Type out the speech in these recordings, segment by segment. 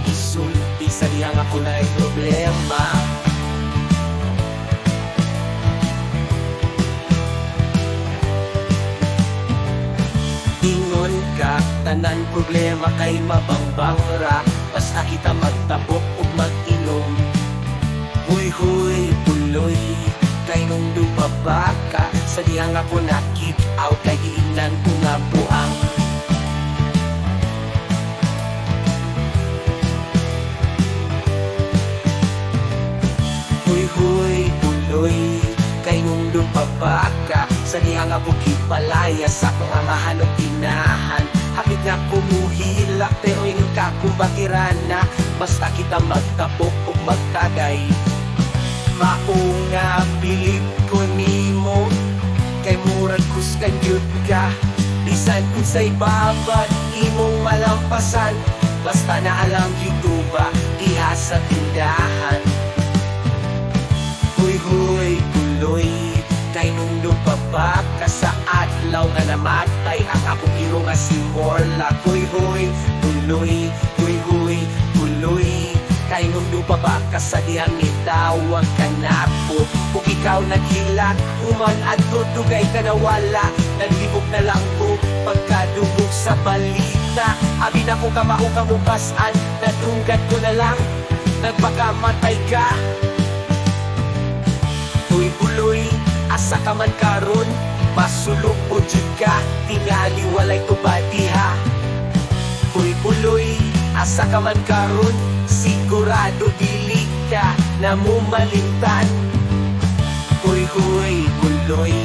isulti sa dihang ako na ay problema. Ingon ka, tanan problema kay mabangbangra, basta kita magtapok ug mag-inom. Huy, puloy, kay nung dupabaka, sa dihang ako nakit-out, kay giingnan ko nga buang. Huy, puloy, kay nung dupabaka, sa dihang ako kipalaya sa kong amahan o tinahan. Hapit nga kumuhilak, pero ingon ka kumbakirana, basta kita magtapok o magtagay. Mao nga bilib ko nimo, kay murag kuskan yun ka. Bisan unsay babad imong malampasan, basta na alam gituba diha sa tindahan. Huy, puloy, kay nung dupabaka sa adlaw nga namatay ang akong giro nga si Morla. Huy, puloy, puloy, kay nung dupabaka sa dihang itawag ka na po. Kung ikaw naghilat, human at tutugay ka nawala, naglibog na lang ko pagkadugog sa balita. Abi na ko kamao kamukasan, natunggat ko na lang, nagpakamatay ka. Huy, puloy, asa ka man karon, masulog o jud ka, tingali walay tubadiha. Huy, puloy, asa ka man karon, sigurado dili ka na mumalimtan. Huy, puloy,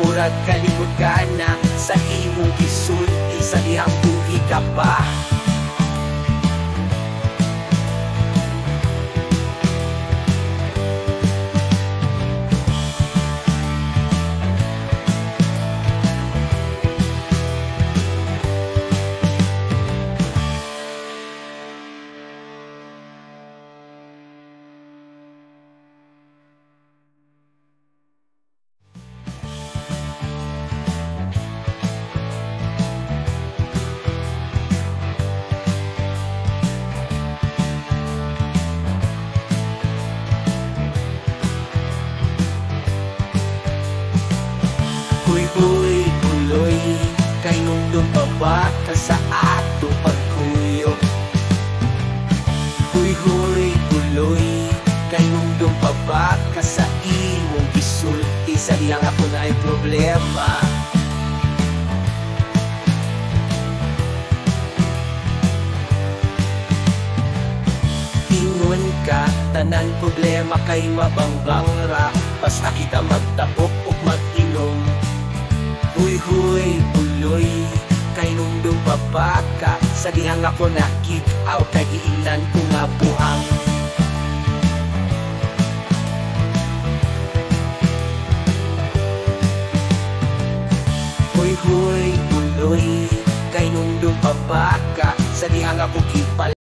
murag kalimot ka na sa imong gisulti sa dihang buhi ka pa. Huy, puloy, kay nung dupabaka sa ato pagkuyo. Huy, puloy, kay nung dupabaka sa imong gisulti sa dihang ako na ay problema. Ingon ka, tanan problema kay mabangbangra, basta kita magtapok o mag-inom. Huy, puloy, kay nung dupabaka sa dihang ako nakit-out, kay giingnan ko nga buang. Huy, puloy, kay nung dupabaka sa dihang ako kipal.